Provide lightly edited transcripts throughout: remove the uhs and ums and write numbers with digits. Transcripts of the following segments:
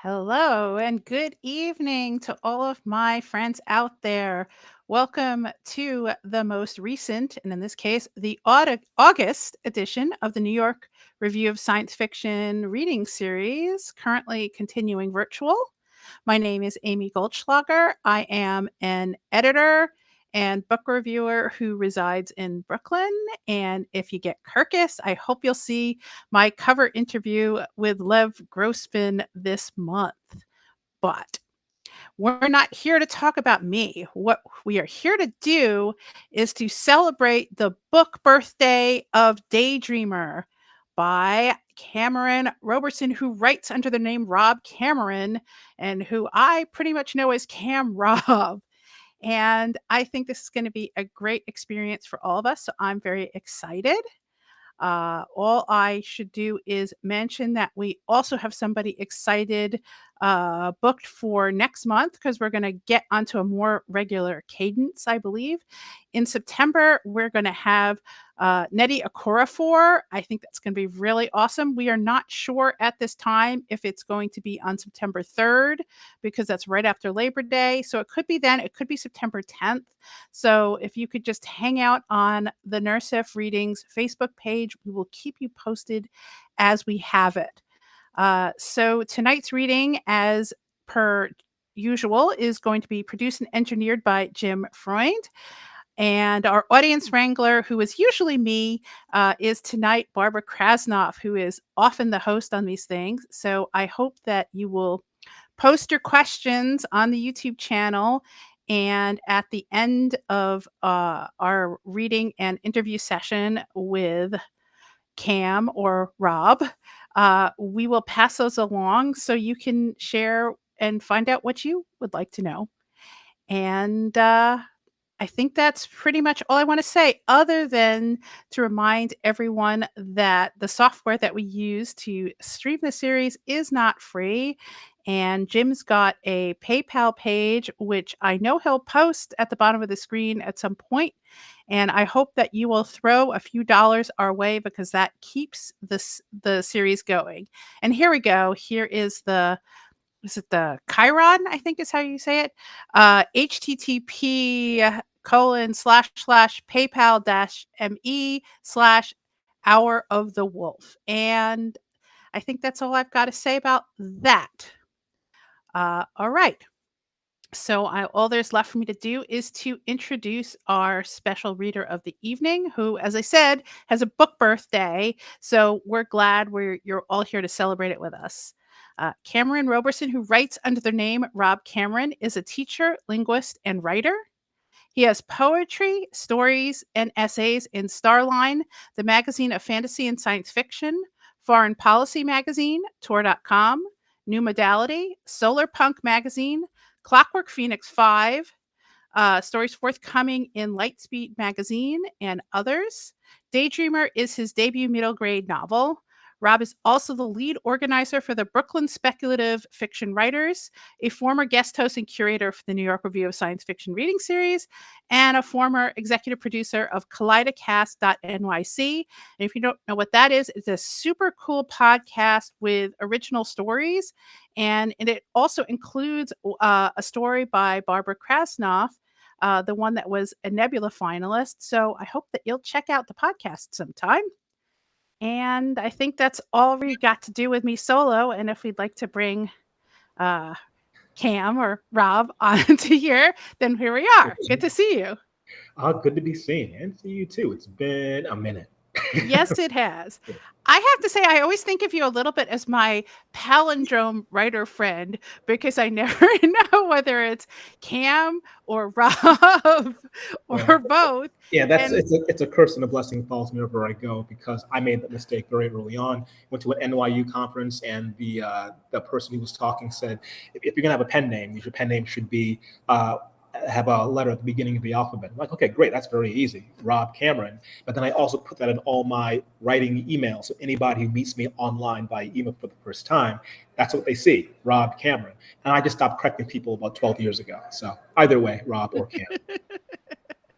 Hello and good evening to all of my friends out there. Welcome to the most recent, and in this case, the August edition of the New York Review of Science Fiction reading series, currently continuing virtual. My name is Amy Goldschlager. I am an editor and book reviewer who resides in Brooklyn. And if you get Kirkus, I hope you'll see my cover interview with Lev Grossman this month. But we're not here to talk about me. What we are here to do is to celebrate the book birthday of Daydreamer by Cameron Roberson, who writes under the name Rob Cameron and who I pretty much know as Cam Rob. And I think this is going to be a great experience for all of us. So I'm very excited. All I should do is mention that we also have somebody excited booked for next month because we're going to get onto a more regular cadence, I believe. In September, we're going to have Nnedi Okorafor. I think that's going to be really awesome. We are not sure at this time if it's going to be on September 3rd because that's right after Labor Day. So it could be then, it could be September 10th. So if you could just hang out on the NYRSF Readings Facebook page, we will keep you posted as we have it. So tonight's reading, as per usual, is going to be produced and engineered by Jim Freund. And our audience wrangler, who is usually me, is tonight Barbara Krasnoff, who is often the host on these things. So I hope that you will post your questions on the YouTube channel. And at the end of our reading and interview session with Cam or Rob, we will pass those along so you can share and find out what you would like to know. And I think that's pretty much all I want to say, other than to remind everyone that the software that we use to stream the series is not free. And Jim's got a PayPal page, which I know he'll post at the bottom of the screen at some point. And I hope that you will throw a few dollars our way because that keeps the series going. And here we go. Here is the Chiron, I think is how you say it. HTTP colon slash slash PayPal dash ME slash Hour of the Wolf. And I think that's all I've got to say about that. All right. So all there's left for me to do is to introduce our special reader of the evening, who, as I said, has a book birthday. So we're glad you're all here to celebrate it with us. Cameron Roberson, who writes under the name Rob Cameron, is a teacher, linguist, and writer. He has poetry, stories, and essays in Starline, the magazine of fantasy and science fiction, Foreign Policy Magazine, Tor.com, New Modality, Solar Punk Magazine, Clockwork Phoenix 5, stories forthcoming in Lightspeed Magazine, and others. Daydreamer is his debut middle grade novel. Rob is also the lead organizer for the Brooklyn Speculative Fiction Writers, a former guest host and curator for the New York Review of Science Fiction reading series, and a former executive producer of Kaleidocast.nyc. And if you don't know what that is, it's a super cool podcast with original stories. And it also includes a story by Barbara Krasnoff, the one that was a Nebula finalist. So I hope that you'll check out the podcast sometime. And I think that's all we got to do with me solo. And if we'd like to bring Cam or Rob onto here, then here we are. Good to see you. Good to be seen and see you too. It's been a minute. Yes, it has. I have to say, I always think of you a little bit as my palindrome writer friend because I never know whether it's Cam or Rob or both. Yeah, And it's a curse and a blessing falls wherever I go because I made that mistake very early on. Went to an NYU conference and the person who was talking said, if you're gonna have a pen name, your pen name should be have a letter at the beginning of the alphabet. I'm like, okay, great, that's very easy, Rob Cameron. But then I also put that in all my writing emails. So anybody who meets me online by email for the first time, that's what they see, Rob Cameron. And I just stopped correcting people about 12 years ago. So either way, Rob or Cam,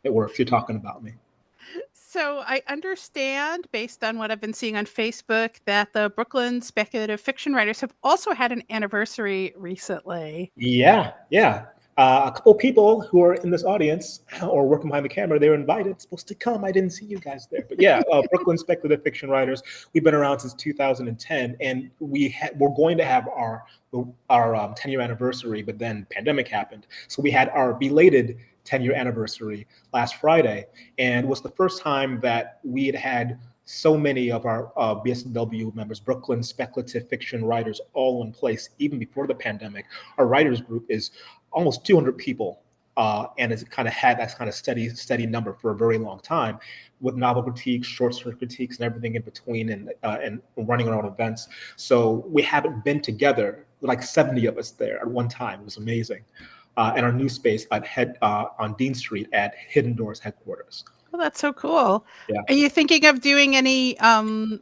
it works. You're talking about me. So I understand, based on what I've been seeing on Facebook, that the Brooklyn speculative fiction writers have also had an anniversary recently. Yeah, yeah. A couple people who are in this audience or working behind the camera, they were invited, supposed to come. I didn't see you guys there, but yeah, Brooklyn speculative fiction writers. We've been around since 2010, and we're going to have our 10-year anniversary, but then pandemic happened, so we had our belated 10-year anniversary last Friday, and it was the first time that we had so many of our BSW members, Brooklyn speculative fiction writers, all in place, even before the pandemic. Our writers group is almost 200 people, and it's kind of had that kind of steady number for a very long time, with novel critiques, short story critiques, and everything in between, and running our own events. So we haven't been together, like 70 of us there at one time. It was amazing. And our new space on Dean Street at Hidden Doors headquarters. Oh, that's so cool. Yeah. Are you thinking of doing any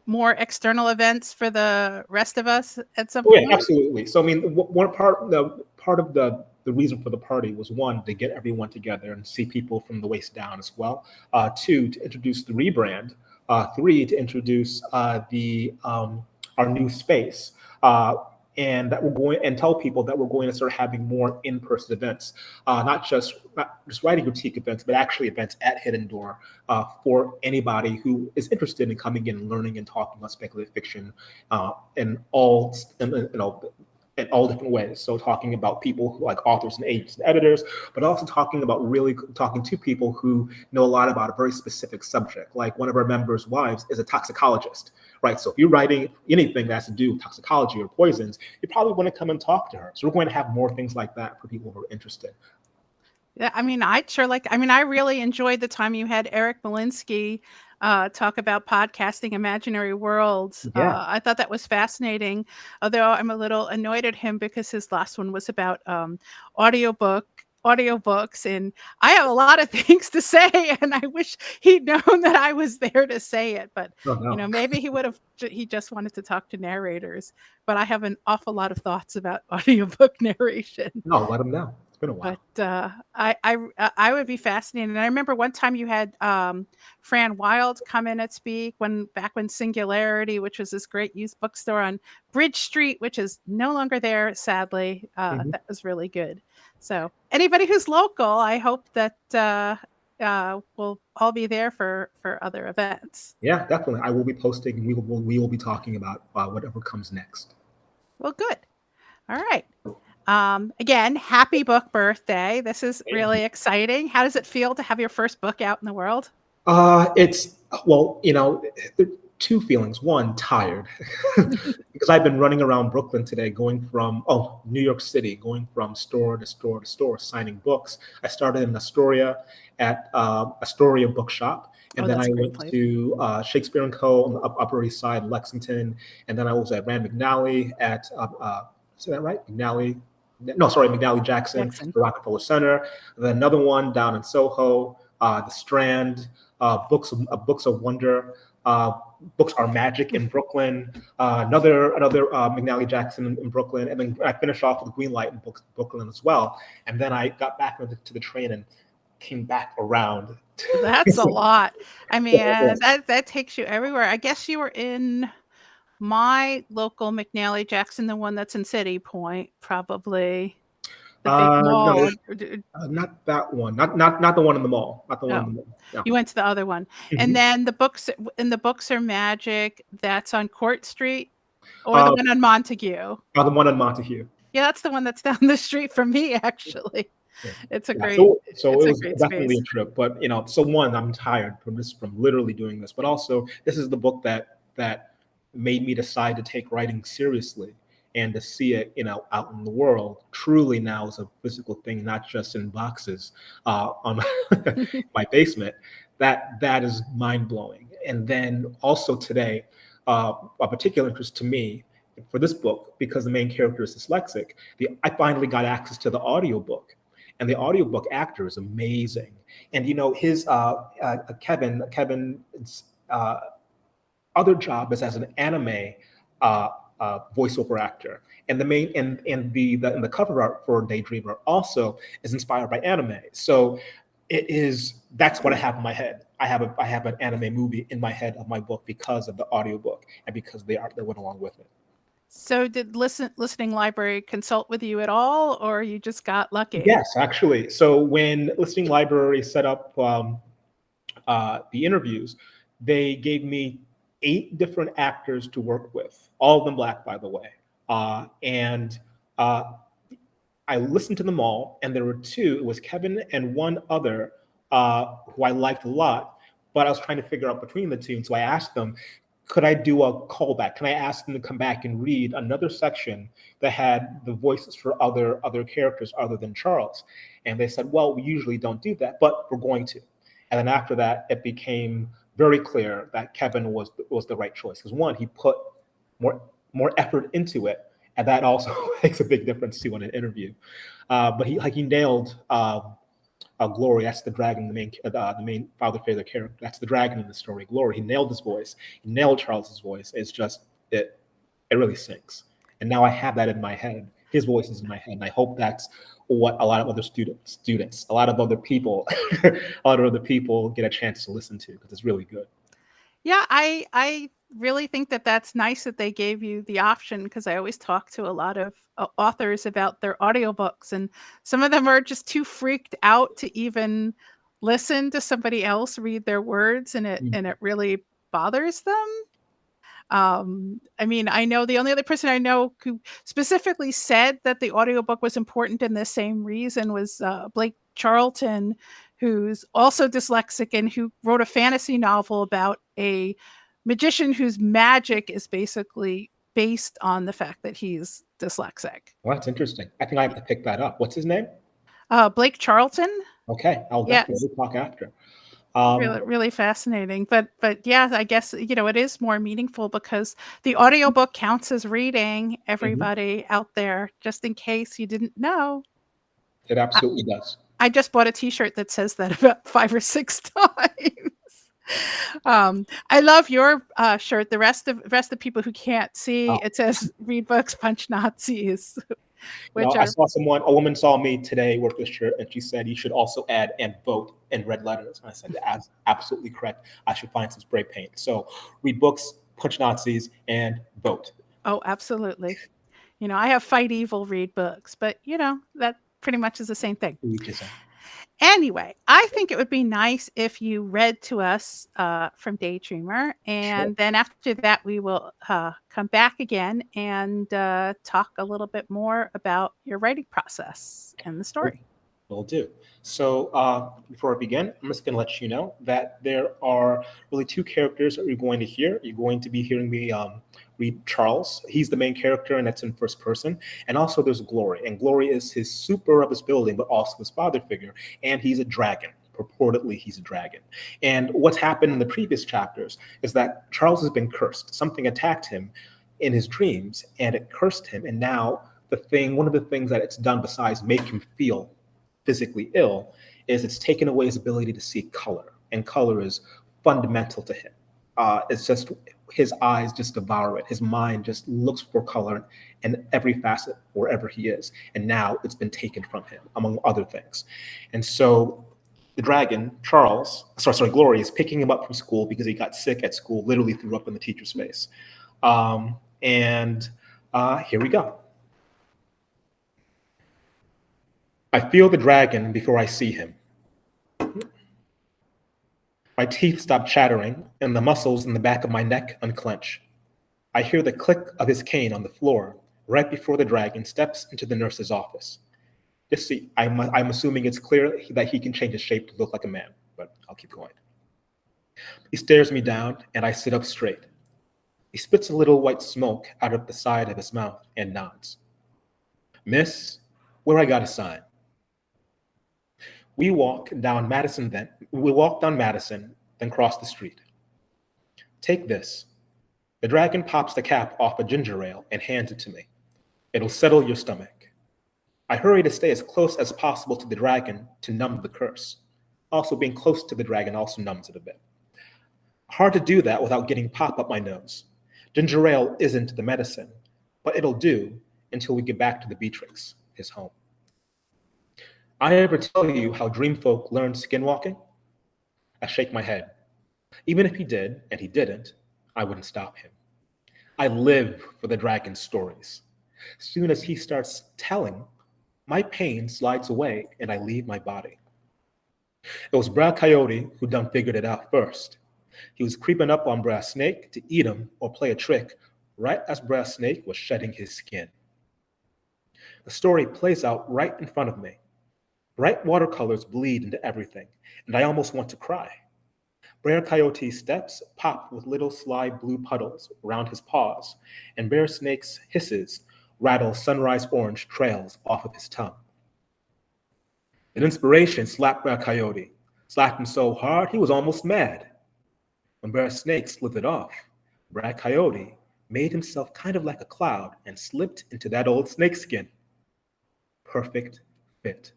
more external events for the rest of us at some Oh yeah, point? absolutely. So I mean, one part of the reason for the party was, one, to get everyone together and see people from the waist down as well. Two, to introduce the rebrand. Three, to introduce the our new space. And that we're going and tell people that we're going to start having more in-person events, not just writing critique events, but actually events at Hidden Door for anybody who is interested in coming in and learning and talking about speculative fiction in all in all different ways. So talking about people who, like authors and agents and editors, but also talking to people who know a lot about a very specific subject. Like one of our members' wives is a toxicologist, right? So if you're writing anything that has to do with toxicology or poisons, you probably want to come and talk to her. So we're going to have more things like that for people who are interested. Yeah, I mean, I really enjoyed the time you had Eric Malinsky talk about podcasting imaginary worlds. Yeah. I thought that was fascinating, although I'm a little annoyed at him because his last one was about audiobooks, and I have a lot of things to say, and I wish he'd known that I was there to say it. But Oh no. maybe he just wanted to talk to narrators. But I have an awful lot of thoughts about audiobook narration. No, let them know. It's been a while. But, I would be fascinated, and I remember one time you had, Fran Wild come in and speak back when Singularity, which was this great used bookstore on Bridge Street, which is no longer there, sadly, Mhm. that was really good. So, anybody who's local, I hope that, we'll all be there for other events. Yeah, definitely. I will be posting. We will be talking about whatever comes next. Well, good. Alright. Again, happy book birthday. This is really exciting. How does it feel to have your first book out in the world? It's well, there are two feelings. One, tired, because I've been running around Brooklyn today, going from New York City, going from store to store to store, signing books. I started in Astoria at Astoria Bookshop, and Oh, then that's I a great went place. to Shakespeare and Co. on the Upper East Side, Lexington, and then I was at Rand McNally at is that right? McNally. No, sorry, McNally Jackson, Jackson. the Rockefeller Center. And then another one down in Soho, the Strand, Books of Wonder, uh, Books Are Magic in Brooklyn, another McNally Jackson in Brooklyn, and then I finished off with Greenlight in Brooklyn as well. And then I got back to the train and came back around. That's a lot. I mean, It was. that takes you everywhere. I guess you were in my local McNally Jackson, the one that's in City Point, probably the big No, mall. Or not that one. Not the one in the mall. Not the one in no, the mall. No. you went to the other one. And Mhm. then the Books Are Magic, that's on Court Street or the Uh, one on Montague? the one in Montague. Yeah, that's the one that's down the street from me, actually. Yeah. It's a Yeah. great So it's it a was great definitely space. a trip. But so one, I'm tired from literally doing this. But also, this is the book that made me decide to take writing seriously and to see it, out in the world truly now as a physical thing, not just in boxes on my basement. That is mind blowing. And then also today, a particular interest to me for this book, because the main character is dyslexic, I finally got access to the audiobook, and the audiobook actor is amazing. And his Kevin's other job is as an anime voiceover actor, and the main and the cover art for Daydreamer also is inspired by anime. So That's what I have in my head. I have an anime movie in my head of my book because of the audiobook and because the art that went along with it. So did listening library consult with you at all, or you just got lucky? Yes, actually. So when Listening Library set up the interviews, they gave me 8 different actors to work with, all of them Black, by the way. And I listened to them all, and there were 2. It was Kevin and one other who I liked a lot, but I was trying to figure out between the 2. And so I asked them, could I do a callback? Can I ask them to come back and read another section that had the voices for other characters other than Charles? And they said, well, we usually don't do that, but we're going to. And then after that, it became very clear that Kevin was the right choice. Because one, he put more effort into it, and that also makes a big difference too in an interview. But he nailed Glory. That's the dragon, the main father figure character. That's the dragon in the story. Glory. He nailed his voice. He nailed Charles's voice. It's just it really sinks. And now I have that in my head. His voice is in my head, and I hope that's what a lot of other students, a lot of other people, a lot of other people get a chance to listen to because it's really good. Yeah, I really think that that's nice that they gave you the option, because I always talk to a lot of authors about their audiobooks, and some of them are just too freaked out to even listen to somebody else read their words, and it really bothers them. I mean, I know the only other person I know who specifically said that the audiobook was important in the same reason was Blake Charlton, who's also dyslexic and who wrote a fantasy novel about a magician whose magic is basically based on the fact that he's dyslexic. Well, that's interesting. I think I have to pick that up. What's his name? Blake Charlton? Okay, I'll Yes. definitely talk after. Really, really fascinating. But yeah, I guess, it is more meaningful because the audiobook counts as reading, Mhm. everybody out there, just in case you didn't know. It I absolutely does. I just bought a T-shirt that says that about 5 or 6 times. I love your, shirt. The rest of people who can't see, Oh, it says, "Read books, punch Nazis," which I are saw a woman saw me today with this shirt, and she said you should also add "and vote" in red letters. And I said that's absolutely correct. I should find some spray paint. So read books, punch Nazis, and vote. oh, absolutely. I have fight evil, read books, but, that pretty much is the same thing. To each his own. Anyway, I think it would be nice if you read to us from Daydreamer, Sure. and then after that, we will come back again and talk a little bit more about your writing process and the story. Will do. So before I begin, I'm just going to let you know that there are really 2 characters that you're going to hear. You're going to be hearing me read Charles. He's the main character, and that's in first person. And also there's Glory. And Glory is his super of his building, but also his father figure. And he's a dragon. Purportedly, he's a dragon. And what's happened in the previous chapters is that Charles has been cursed. Something attacked him in his dreams, and it cursed him. And now one of the things that it's done besides make him feel physically ill is it's taken away his ability to see color, and color is fundamental to him. It's just his eyes just devour it. His mind just looks for color in every facet wherever he is, and now it's been taken from him, among other things. And so the dragon, Glory, is picking him up from school because he got sick at school, literally threw up in the teacher's face. And here we go. I feel the dragon before I see him. My teeth stop chattering, and the muscles in the back of my neck unclench. I hear the click of his cane on the floor right before the dragon steps into the nurse's office. Just see, I'm assuming it's clear that he can change his shape to look like a man, but I'll keep going. He stares me down, and I sit up straight. He spits a little white smoke out of the side of his mouth and nods. Miss, where I got a sign. We walk down Madison, then cross the street. Take this. The dragon pops the cap off a ginger ale and hands it to me. It'll settle your stomach. I hurry to stay as close as possible to the dragon to numb the curse. Also, being close to the dragon also numbs it a bit. Hard to do that without getting pop up my nose. Ginger ale isn't the medicine, but it'll do until we get back to the Beatrix, his home. I ever tell you how dream folk learn skinwalking? I shake my head. Even if he did, and he didn't, I wouldn't stop him. I live for the dragon's stories. Soon as he starts telling, my pain slides away and I leave my body. It was Brad Coyote who done figured it out first. He was creeping up on Brad Snake to eat him or play a trick right as Brad Snake was shedding his skin. The story plays out right in front of me. Bright watercolors bleed into everything, and I almost want to cry. Brer Coyote's steps pop with little sly blue puddles around his paws, and Bear Snake's hisses rattle sunrise orange trails off of his tongue. An inspiration slapped Brer Coyote, slapped him so hard he was almost mad. When Bear Snake slithered off, Brer Coyote made himself kind of like a cloud and slipped into that old snakeskin. Perfect fit.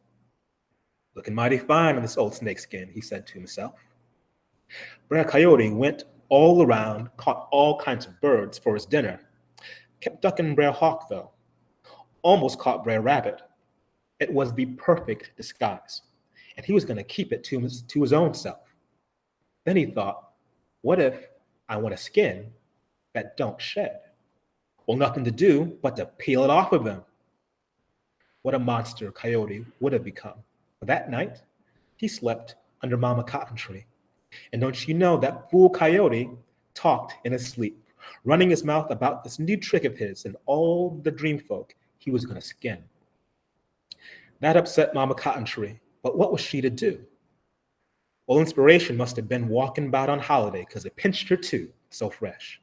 Looking mighty fine in this old snakeskin, he said to himself. Brer Coyote went all around, caught all kinds of birds for his dinner. Kept ducking Brer Hawk, though. Almost caught Brer Rabbit. It was the perfect disguise, and he was going to keep it to his own self. Then he thought, what if I want a skin that don't shed? Well, nothing to do but to peel it off of him. What a monster Coyote would have become. That night, he slept under Mama Cotton Tree. And don't you know that fool Coyote talked in his sleep, running his mouth about this new trick of his and all the dream folk he was going to skin. That upset Mama Cotton Tree, but what was she to do? Well, inspiration must have been walking about on holiday because it pinched her too, so fresh.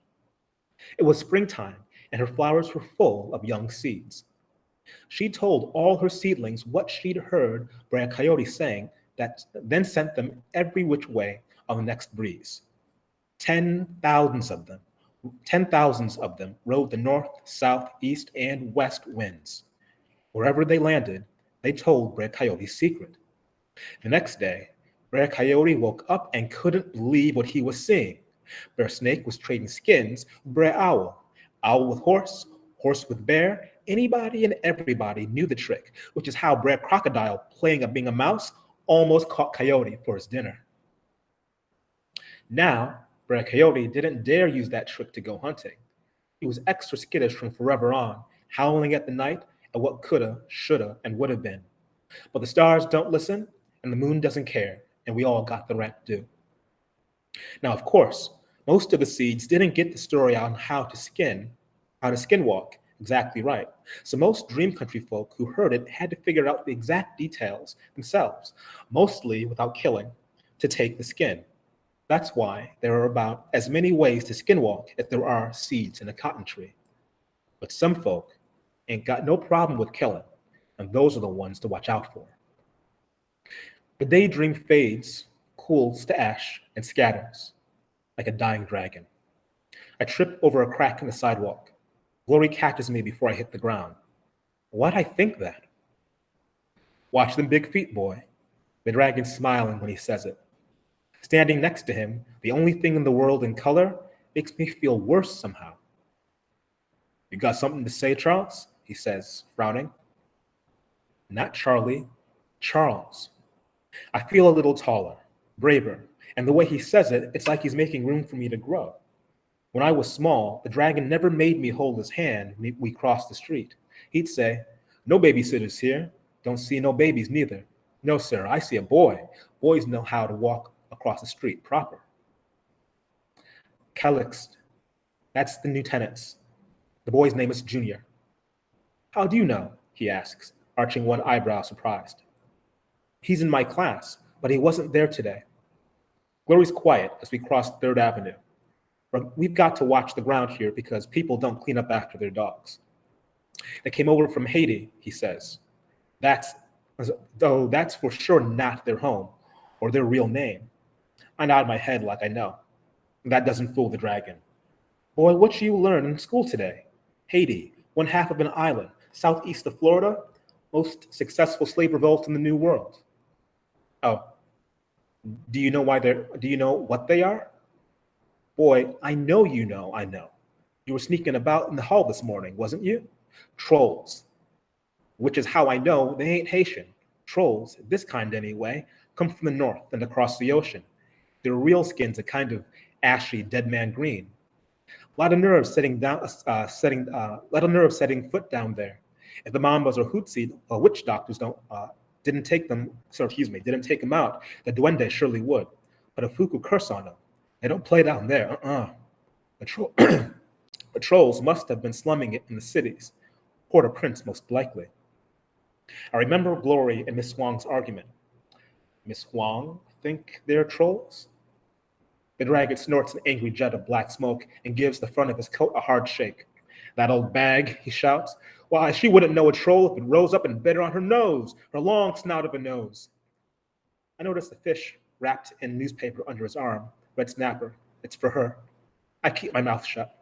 It was springtime, and her flowers were full of young seeds. She told all her seedlings what she'd heard Brer Coyote saying, that then sent them every which way on the next breeze. 10,000s of them rode the north, south, east, and west winds. Wherever they landed, they told Brer Coyote's secret. The next day, Brer Coyote woke up and couldn't believe what he was seeing. Brer Snake was trading skins with Brer Owl, owl with horse, horse with bear. Anybody and everybody knew the trick, which is how Brer Crocodile, playing at being a mouse, almost caught Coyote for his dinner. Now, Brer Coyote didn't dare use that trick to go hunting. He was extra skittish from forever on, howling at the night at what coulda, shoulda, and would have been. But the stars don't listen, and the moon doesn't care, and we all got the rent due. Now, of course, most of the seeds didn't get the story on how to skinwalk exactly right. So most dream country folk who heard it had to figure out the exact details themselves, mostly without killing, to take the skin. That's why there are about as many ways to skinwalk as there are seeds in a cotton tree. But some folk ain't got no problem with killing, and those are the ones to watch out for. The daydream fades, cools to ash, and scatters like a dying dragon. I trip over a crack in the sidewalk. Glory catches me before I hit the ground. Why'd I think that? Watch them big feet, boy. The dragon's smiling when he says it. Standing next to him, the only thing in the world in color, makes me feel worse somehow. You got something to say, Charles? He says, frowning. Not Charlie, Charles. I feel a little taller, braver, and the way he says it, it's like he's making room for me to grow. When I was small, the dragon never made me hold his hand when we crossed the street. He'd say, "No babysitters here. Don't see no babies neither. No, sir, I see a boy. Boys know how to walk across the street proper." Calixte, that's the lieutenant's. The boy's name is Junior. How do you know? He asks, arching one eyebrow surprised. He's in my class, but he wasn't there today. Glory's quiet as we cross 3rd Avenue. We've got to watch the ground here because people don't clean up after their dogs. They came over from Haiti, he says. That's for sure not their home or their real name. I nod my head like I know. That doesn't fool the dragon. Boy, what you learn in school today? Haiti, one half of an island, southeast of Florida, most successful slave revolt in the New World. Oh, do you know what they are? Boy, I know you know, I know. You were sneaking about in the hall this morning, wasn't you? Trolls. Which is how I know they ain't Haitian. Trolls, this kind anyway, come from the north and across the ocean. Their real skin's a kind of ashy, dead man green. A lot of nerves lot of nerves setting foot down there. If the Mambas or Hootsie or witch doctors didn't take them out, the Duende surely would. But a Fuku curse on them. They don't play down there. The, tro- the trolls must have been slumming it in the cities. Port-au-Prince, most likely. I remember Glory and Miss Huang's argument. Miss Huang think they're trolls? The dragon snorts an angry jet of black smoke and gives the front of his coat a hard shake. That old bag, he shouts. Why, she wouldn't know a troll if it rose up and bit her on her nose, her long snout of a nose. I noticed the fish wrapped in newspaper under his arm. Red snapper. It's for her. I keep my mouth shut.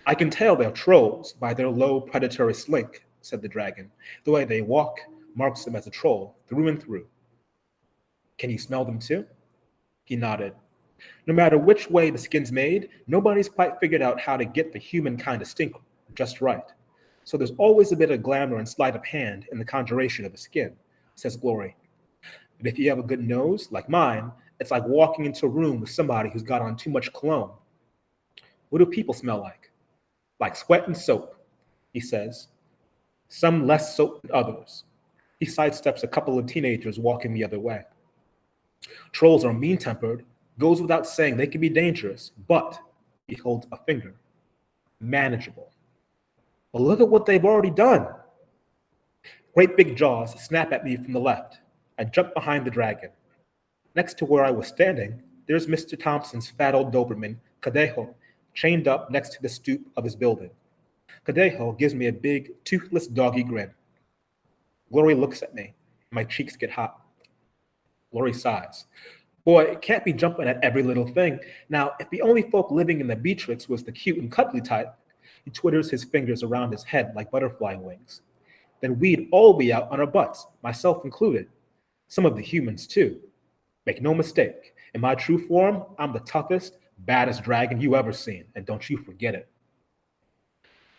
I can tell they're trolls by their low predatory slink, said the dragon. The way they walk marks them as a troll, through and through. Can you smell them too? He nodded. No matter which way the skin's made, nobody's quite figured out how to get the human kind of stink just right. So there's always a bit of glamour and sleight of hand in the conjuration of the skin, says Glory. But if you have a good nose, like mine, it's like walking into a room with somebody who's got on too much cologne. What do people smell like? Like sweat and soap, he says. Some less soap than others. He sidesteps a couple of teenagers walking the other way. Trolls are mean-tempered. Goes without saying they can be dangerous, but, he holds a finger, manageable. But look at what they've already done. Great big jaws snap at me from the left. I jump behind the dragon. Next to where I was standing, there's Mr. Thompson's fat old Doberman, Cadejo, chained up next to the stoop of his building. Cadejo gives me a big, toothless doggy grin. Glory looks at me. My cheeks get hot. Glory sighs. Boy, it can't be jumping at every little thing. Now, if the only folk living in the Beatrix was the cute and cuddly type, he twiddles his fingers around his head like butterfly wings. Then we'd all be out on our butts, myself included. Some of the humans, too. Make no mistake, in my true form, I'm the toughest, baddest dragon you ever seen, and don't you forget it.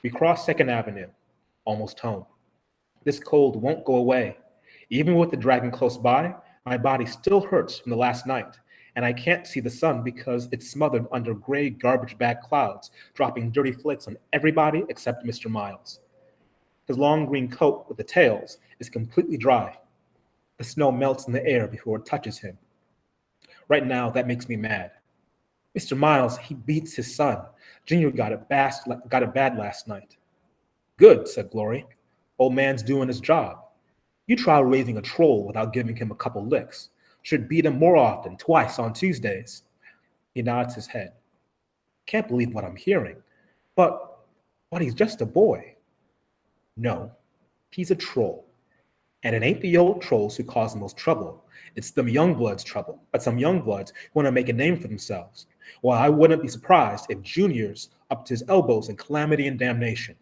We cross 2nd Avenue, almost home. This cold won't go away. Even with the dragon close by, my body still hurts from the last night, and I can't see the sun because it's smothered under gray garbage bag clouds, dropping dirty flakes on everybody except Mr. Miles. His long green coat with the tails is completely dry. The snow melts in the air before it touches him. Right now, that makes me mad. Mr. Miles, he beats his son. Junior got it bad last night. Good, said Glory. Old man's doing his job. You try raising a troll without giving him a couple licks. Should beat him more often, twice on Tuesdays. He nods his head. Can't believe what I'm hearing. But he's just a boy. No, he's a troll. And it ain't the old trolls who cause the most trouble. It's them young bloods' trouble. But some young bloods want to make a name for themselves. Well, I wouldn't be surprised if Junior's up to his elbows in calamity and damnation.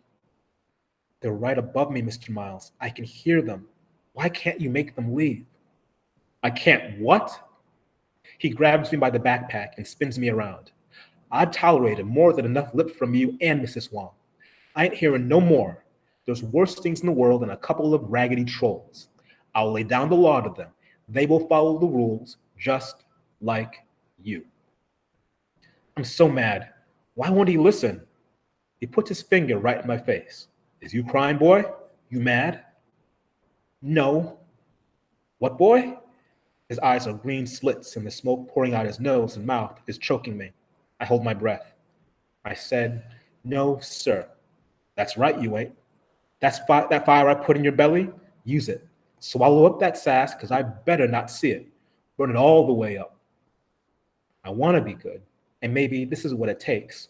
They're right above me, Mr. Miles. I can hear them. Why can't you make them leave? I can't what? He grabs me by the backpack and spins me around. I've tolerated more than enough lip from you and Mrs. Wong. I ain't hearing no more. There's worse things in the world than a couple of raggedy trolls. I'll lay down the law to them. They will follow the rules just like you. I'm so mad. Why won't he listen? He puts his finger right in my face. Is you crying, boy? You mad? No. What, boy? His eyes are green slits, and the smoke pouring out his nose and mouth is choking me. I hold my breath. I said, no, sir. That's right, you ain't. That fire I put in your belly, use it. Swallow up that sass, because I better not see it. Burn it all the way up. I want to be good, and maybe this is what it takes.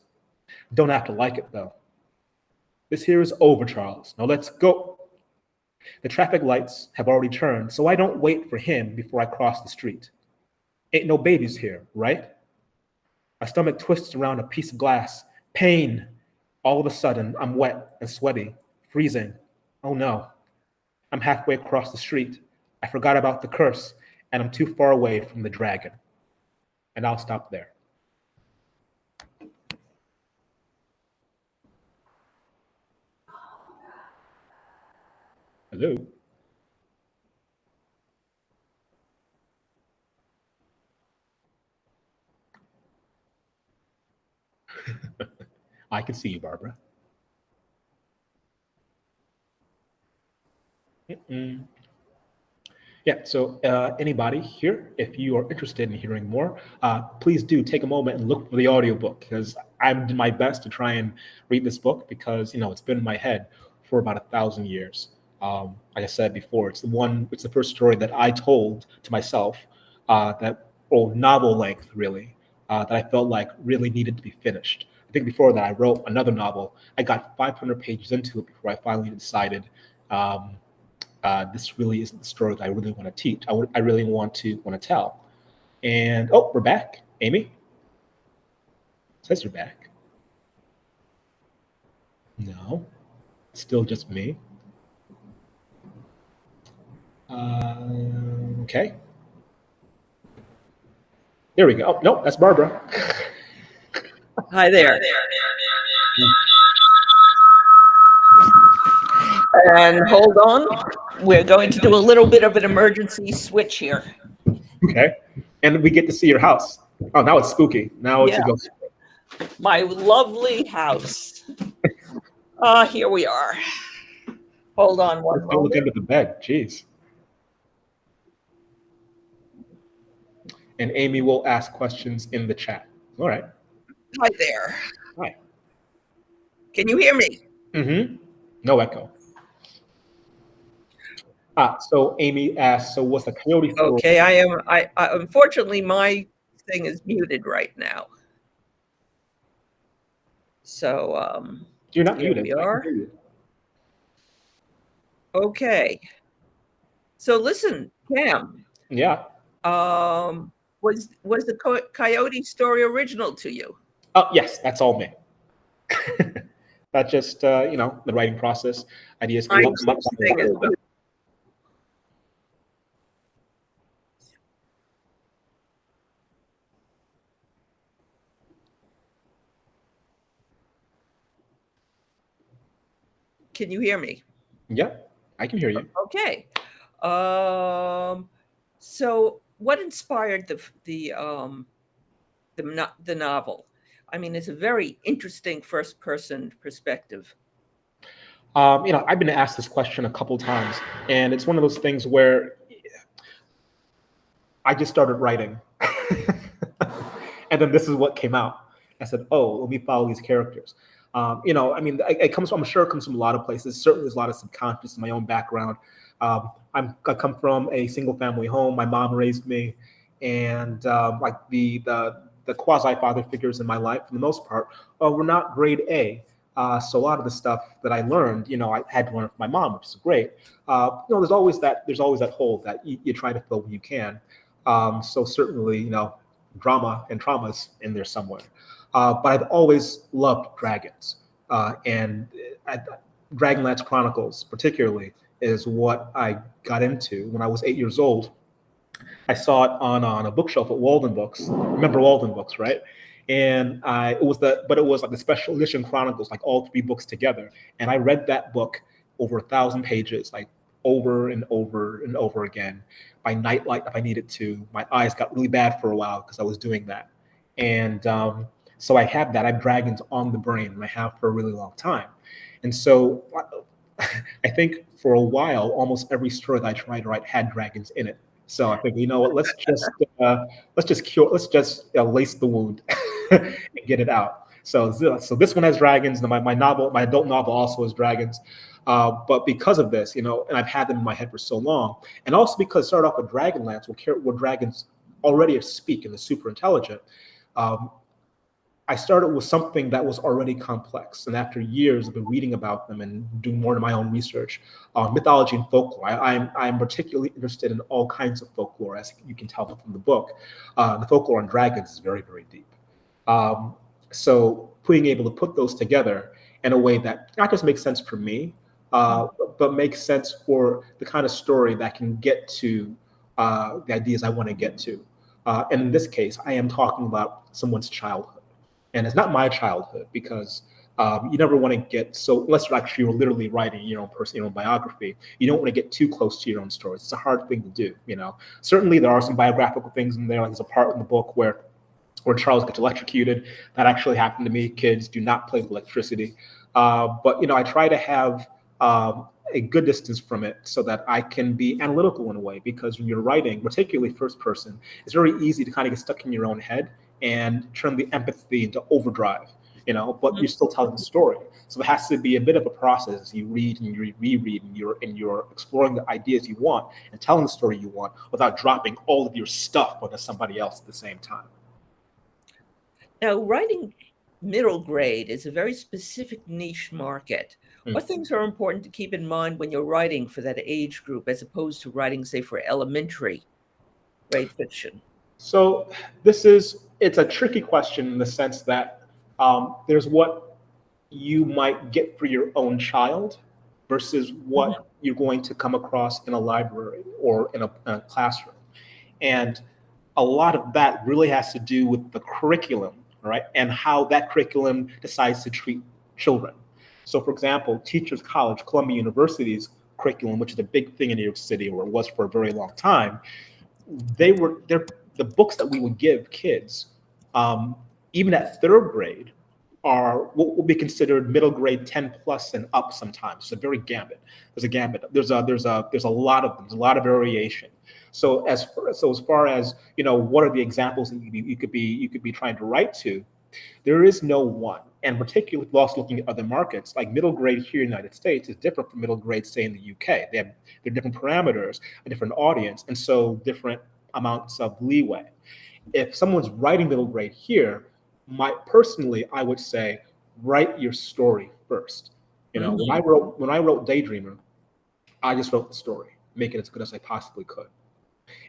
Don't have to like it, though. This here is over, Charles. Now let's go. The traffic lights have already turned, so I don't wait for him before I cross the street. Ain't no babies here, right? My stomach twists around a piece of glass. Pain. All of a sudden, I'm wet and sweaty, freezing. Oh no. I'm halfway across the street. I forgot about the curse, and I'm too far away from the dragon. And I'll stop there. Hello? I can see you, Barbara. Mm-mm. Yeah, so anybody here, if you are interested in hearing more, please do take a moment and look for the audiobook because I'm doing my best to try and read this book because, it's been in my head for about 1,000 years. Like I said before, it's the first story that I told to myself novel length, really, that I felt like really needed to be finished. I think before that, I wrote another novel. I got 500 pages into it before I finally decided um, this really isn't the story that I really want to teach. I really want to tell. And oh, we're back. Amy, it says you're back. No, it's still just me. Okay, there we go. Oh, no, that's Barbara. Hi there. And hold on, we're going to do a little bit of an emergency switch here. Okay, and we get to see your house. Oh, now it's spooky. Now it's a ghost. My lovely house. Here we are. Hold on one Let's go look moment. under the bed. Jeez. And Amy will ask questions in the chat. All right. Hi there. Hi. Can you hear me? Mm-hmm. No echo. So Amy asked, so what's the coyote story? Okay, I unfortunately my thing is muted right now. So You're not here muted. we I can are. hear you. Okay. So listen, Cam. Yeah. Was the coyote story original to you? Oh, yes, that's all me. That's just the writing process. Ideas come up. Can you hear me? Yeah, I can hear you. Okay. So what inspired the novel? I mean, it's a very interesting first person perspective. I've been asked this question a couple times, and it's one of those things where I just started writing, and then this is what came out. I said, "Oh, let me follow these characters." It comes from. I'm sure it comes from a lot of places. Certainly, there's a lot of subconscious in my own background. I come from a single family home. My mom raised me, and like the quasi father figures in my life, for the most part, were not grade A. So a lot of the stuff that I learned, I had to learn from my mom, which is great. There's always that hole that you try to fill when you can. So certainly, drama and traumas in there somewhere. But I've always loved dragons, and Dragonlance Chronicles, particularly, is what I got into when I was 8 years old. I saw it on a bookshelf at Walden Books. Remember Walden Books, right? And it was like the special edition Chronicles, like all three books together. And I read that book over 1,000 pages, like over and over and over again by nightlight if I needed to. My eyes got really bad for a while because I was doing that. And so I have that. I have dragons on the brain, and I have for a really long time. And so I think for a while, almost every story that I tried to write had dragons in it. So I think, what, let's just lace the wound and get it out. So this one has dragons, and my adult novel also has dragons. But because of this, and I've had them in my head for so long, and also because it started off with Dragonlance, where dragons already speak and are super intelligent. I started with something that was already complex, and after years of reading about them and doing more of my own research, mythology and folklore. I'm particularly interested in all kinds of folklore, as you can tell from the book. The folklore on dragons is very, very deep. So being able to put those together in a way that not just makes sense for me, but makes sense for the kind of story that can get to the ideas I want to get to. And in this case, I am talking about someone's childhood. And it's not my childhood because you never want to get so, unless you're literally writing your own personal biography, you don't want to get too close to your own stories. It's a hard thing to do. Certainly there are some biographical things in there. Like there's a part in the book where where Charles gets electrocuted. That actually happened to me. Kids do not play with electricity. But I try to have a good distance from it so that I can be analytical in a way, because when you're writing, particularly first person, it's very easy to kind of get stuck in your own head and turn the empathy into overdrive, but you're still telling the story. So it has to be a bit of a process. You read and you reread, and you're exploring the ideas you want and telling the story you want without dropping all of your stuff onto somebody else at the same time. Now, writing middle grade is a very specific niche market. What things are important to keep in mind when you're writing for that age group, as opposed to writing, say, for elementary grade fiction? So it's a tricky question in the sense that there's what you might get for your own child versus what you're going to come across in a library or in a classroom. And a lot of that really has to do with the curriculum, right? And how that curriculum decides to treat children. So for example, Teachers College, Columbia University's curriculum, which is a big thing in New York City, or it was for a very long time, they're the books that we would give kids, even at third grade, are what will be considered middle grade 10 plus and up sometimes. It's a very gambit. There's a gambit. There's a lot of them. There's a lot of variation. So as far as what are the examples that you could be trying to write to, there is no one. And particularly also looking at other markets, like middle grade here in the United States is different from middle grade, say, in the UK. They're different parameters, a different audience, and so different amounts of leeway. If someone's writing middle grade here, I would say write your story first. When I wrote Daydreamer, I just wrote the story, make it as good as I possibly could.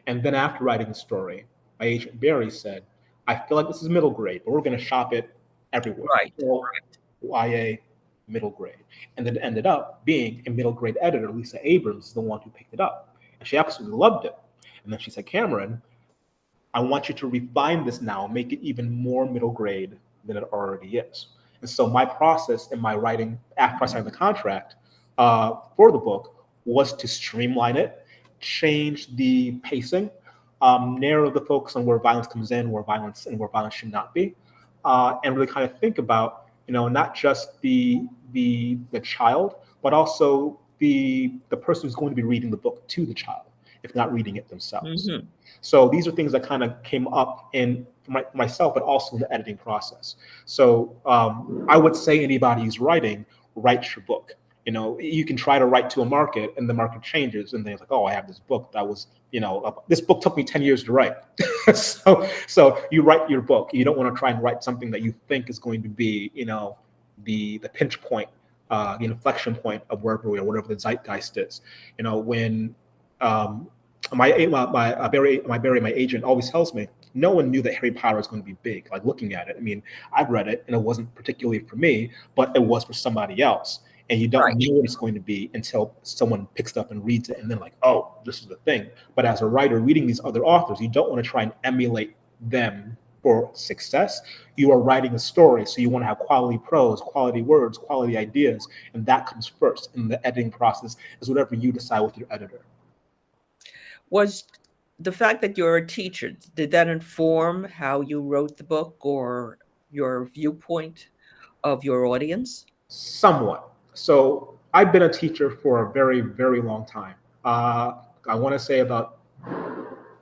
And then after writing the story, my agent Barry said, I feel like this is middle grade, but we're going to shop it everywhere. Right. YA middle grade. And then it ended up being a middle grade editor, Lisa Abrams, is the one who picked it up. And she absolutely loved it. And then she said, Cameron, I want you to refine this now, make it even more middle grade than it already is. And so my process in my writing after I signed the contract for the book was to streamline it, change the pacing, narrow the focus on where violence comes in, where violence should not be, and really kind of think about, not just the child, but also the person who's going to be reading the book to the child, if not reading it themselves. So these are things that kind of came up in myself, but also in the editing process. So I would say anybody who's writing, write your book. You can try to write to a market and the market changes and they're like, oh, I have this book that was, this book took me 10 years to write. so you write your book. You don't want to try and write something that you think is going to be, the pinch point, the inflection point of wherever we are, whatever the zeitgeist is. When my agent always tells me, no one knew that Harry Potter was going to be big. Like looking at it, I mean, I've read it and it wasn't particularly for me, but it was for somebody else. And you don't know what it's going to be until someone picks it up and reads it, and then like, oh, this is the thing. But as a writer reading these other authors, you don't want to try and emulate them for success. You are writing a story, so you want to have quality prose, quality words, quality ideas, and that comes first. And the editing process is whatever you decide with your editor. Was the fact that you're a teacher, did that inform how you wrote the book or your viewpoint of your audience? Somewhat. So I've been a teacher for a very, very long time. I want to say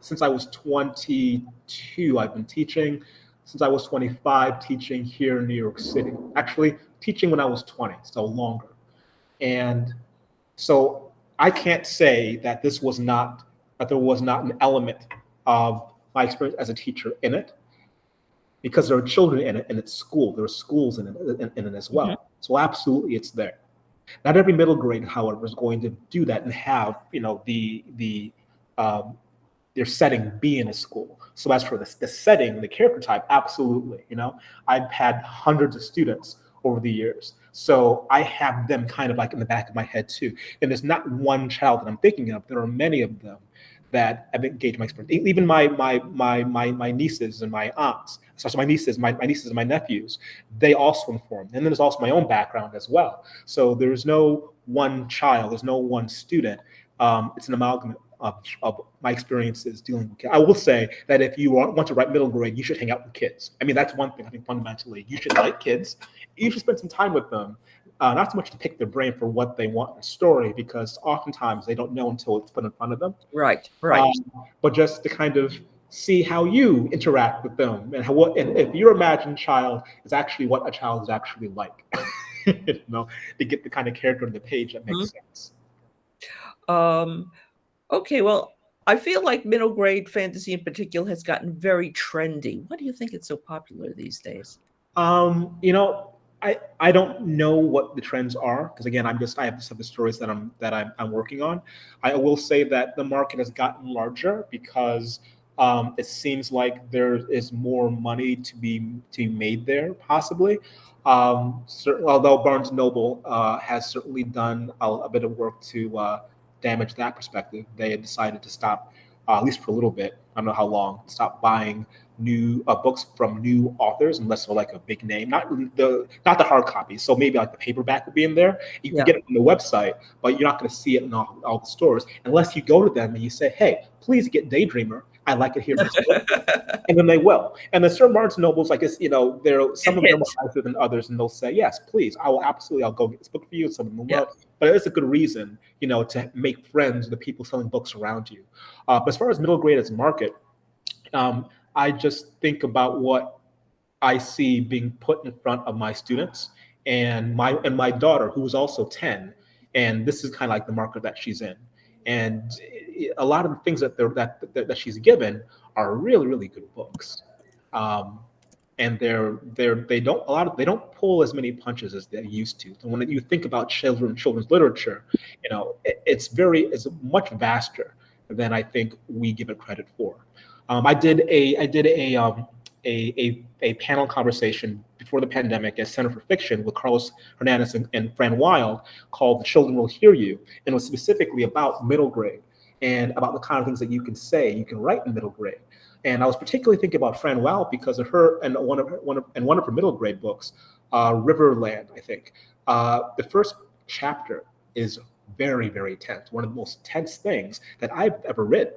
since I was 22, I've been teaching. Since I was 25, teaching here in New York City. Actually, teaching when I was 20, so longer. And so I can't say that there was not an element of my experience as a teacher in it, because there are children in it, and it's school. There are schools in it as well. So absolutely, it's there. Not every middle grade, however, is going to do that and have their setting be in a school. So as for the setting, the character type, absolutely. I've had hundreds of students over the years, so I have them kind of like in the back of my head too. And there's not one child that I'm thinking of. There are many of them that have engaged my experience. Even my nieces and my aunts, my nieces and my nephews, they also inform. And then there's also my own background as well. So there's no one child, there's no one student. It's an of my experiences dealing with kids. I will say that if you want to write middle grade, you should hang out with kids. I mean, that's one thing I think fundamentally. You should like kids. You should spend some time with them. Not so much to pick their brain for what they want in a story, because oftentimes they don't know until it's put in front of them. Right. But just to kind of see how you interact with them, and if your imagined child is actually what a child is actually like. To get the kind of character on the page that makes sense. Okay, well, I feel like middle grade fantasy in particular has gotten very trendy. Why do you think it's so popular these days? I don't know what the trends are, because again, I have some of the stories that I'm working on. I will say that the market has gotten larger because it seems like there is more money to be made there, possibly. Although Barnes and Noble has certainly done a bit of work to damage that perspective. They had decided to stop, at least for a little bit, I don't know how long, stop buying new books from new authors unless they're like a big name, not the hard copy. So maybe like the paperback will be in there. You can get it on the website, but you're not going to see it in all the stores unless you go to them and you say, "Hey, please get Daydreamer. I like it here." And then they will. And the certain Barnes and Nobles, I guess, some of them are nicer than others, and they'll say, "Yes, please, I'll go get this book for you." Some of them will. But it's a good reason, to make friends with the people selling books around you. But as far as middle grade as a market, I just think about what I see being put in front of my students and my daughter, who is also 10, and this is kind of like the market that she's in. And a lot of the things that she's given are really, really good books. And they don't pull as many punches as they used to. And when you think about children's literature, it's much vaster than I think we give it credit for. I did a panel conversation before the pandemic at Center for Fiction with Carlos Hernandez and Fran Wild called "The Children Will Hear You," and it was specifically about middle grade and about the kind of things that you can write in middle grade. And I was particularly thinking about Fran Wild because of her and one of her middle grade books, Riverland, I think. The first chapter is very, very tense. One of the most tense things that I've ever read.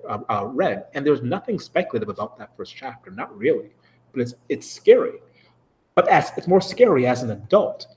And there's nothing speculative about that first chapter, not really, but it's scary. But it's more scary as an adult.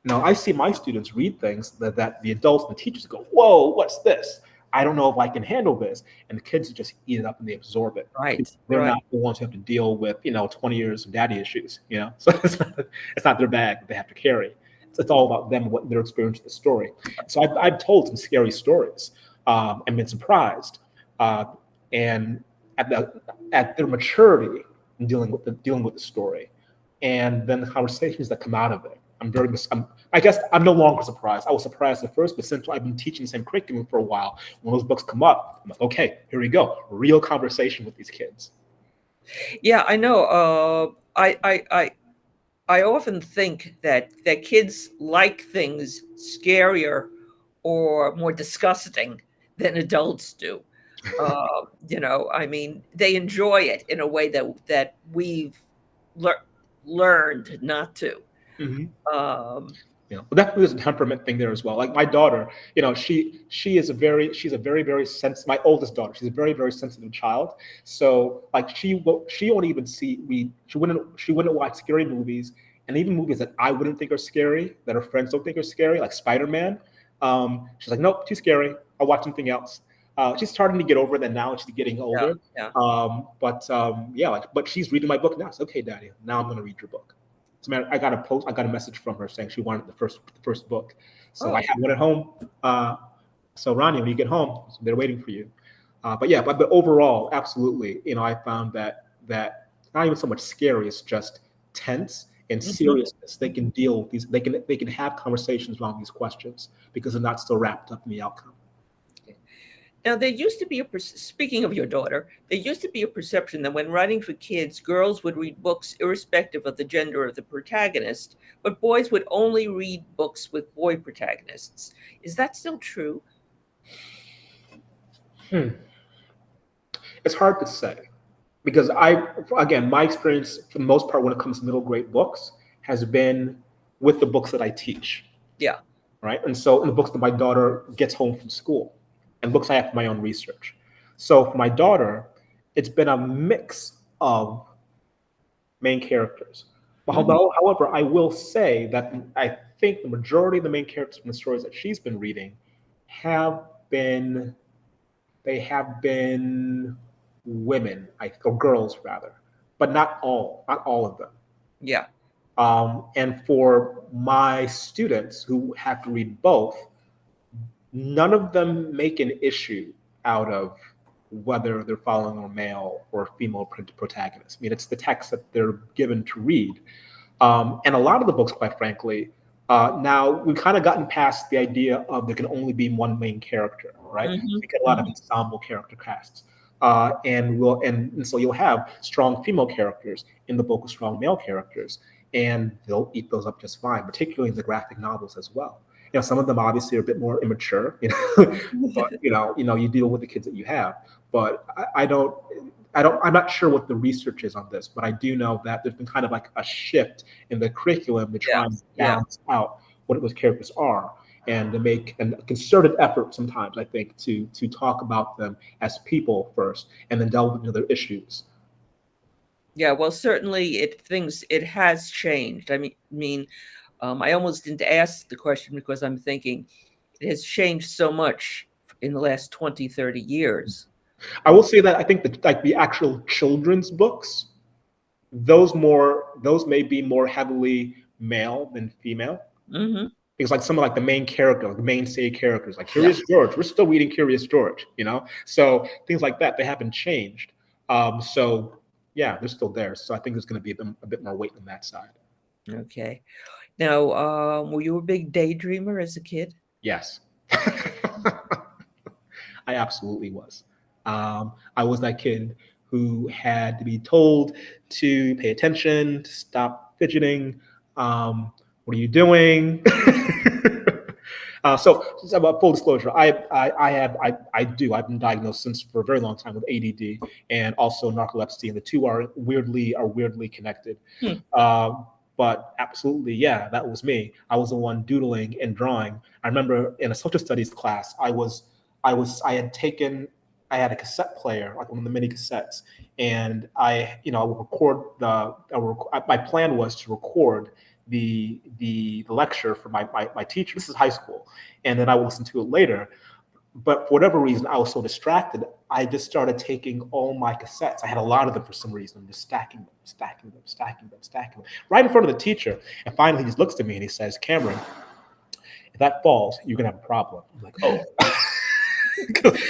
Now, I see my students read things that the adults and the teachers go, "Whoa, what's this? I don't know if I can handle this." And the kids just eat it up and they absorb it. Right. They're not the ones who have to deal with, 20 years of daddy issues, So it's not their bag that they have to carry. It's all about them, what their experience with the story. So I've told some scary stories and been surprised, and at their maturity in dealing with the story, and then the conversations that come out of it. I guess I'm no longer surprised. I was surprised at first, but since I've been teaching the same curriculum for a while, when those books come up, I'm like, okay, here we go, real conversation with these kids. Yeah, I know. I often think that kids like things scarier or more disgusting than adults do. I mean, they enjoy it in a way that we've learned not to. But definitely there's a temperament thing there as well. Like my daughter, she's a very, very sensitive. My oldest daughter, she's a very, very sensitive child. So like she won't even she wouldn't watch scary movies, and even movies that I wouldn't think are scary, that her friends don't think are scary, like Spider-Man. She's like, "Nope, too scary. I'll watch something else." She's starting to get over that now. She's getting older. But she's reading my book now. It's okay, Daddy. Now I'm going to read your book. As a matter, I got a message from her saying she wanted the first book. So I have one at home. So Ronnie, when you get home, they're waiting for you. But overall, absolutely, I found that not even so much scary, it's just tense and seriousness. They can deal with these. They can have conversations around these questions because they're not so wrapped up in the outcome. Now, there used to be speaking of your daughter, there used to be a perception that when writing for kids, girls would read books irrespective of the gender of the protagonist, but boys would only read books with boy protagonists. Is that still true? It's hard to say because my experience for the most part when it comes to middle grade books has been with the books that I teach. Yeah. Right. And so in the books that my daughter gets home from school. and books I have for my own research. So for my daughter, it's been a mix of main characters. But Mhm. however, I will say that I think the majority of the main characters from the stories that she's been reading have been they have been women, or girls rather, but not all of them. Yeah. And for my students who have to read both, none of them make an issue out of whether they're following a male or female protagonist. I mean, it's the text that they're given to read. And a lot of the books, quite frankly, now we've kind of gotten past the idea of there can only be one main character, right? Mhm. We get a lot of Mhm. ensemble character casts. And so you'll have strong female characters in the book with strong male characters, and they'll eat those up just fine, particularly in the graphic novels as well. Some of them obviously are a bit more immature, but you deal with the kids that you have. But I'm not sure what the research is on this, but I do know that there's been kind of like a shift in the curriculum to try and Yes. Yeah. balance out what those characters are, and to make a concerted effort sometimes, I think, to talk about them as people first, and then delve into their issues. Yeah, well, certainly it has changed. I almost didn't ask the question because I'm thinking it has changed so much in the last 20, 30 years. I will say that I think that like the actual children's books, those may be more heavily male than female. Hmm. Because like some of like the main character, like the mainstay characters, like Yeah. Curious George, we're still reading Curious George, So things like that, they haven't changed. So yeah, they're still there. So I think there's going to be a bit more weight on that side. Okay. Now, were you a big daydreamer as a kid? Yes. I absolutely was. I was that kid who had to be told to pay attention, to stop fidgeting. What are you doing? So about full disclosure, I've been diagnosed since for a very long time with ADD and also narcolepsy, and the two are weirdly connected. Hmm. But absolutely, yeah, that was me. I was the one doodling and drawing. I remember in a social studies class, I had a cassette player, like one of the mini cassettes, and I would record my plan was to record the lecture for my teacher. This is high school, and then I would listen to it later. But for whatever reason, I was so distracted, I just started taking all my cassettes. I had a lot of them for some reason. I'm just stacking them, stacking them, stacking them, stacking them, right in front of the teacher. And finally, he just looks at me and he says, "Cameron, if that falls, you're gonna have a problem." I'm like, "Oh."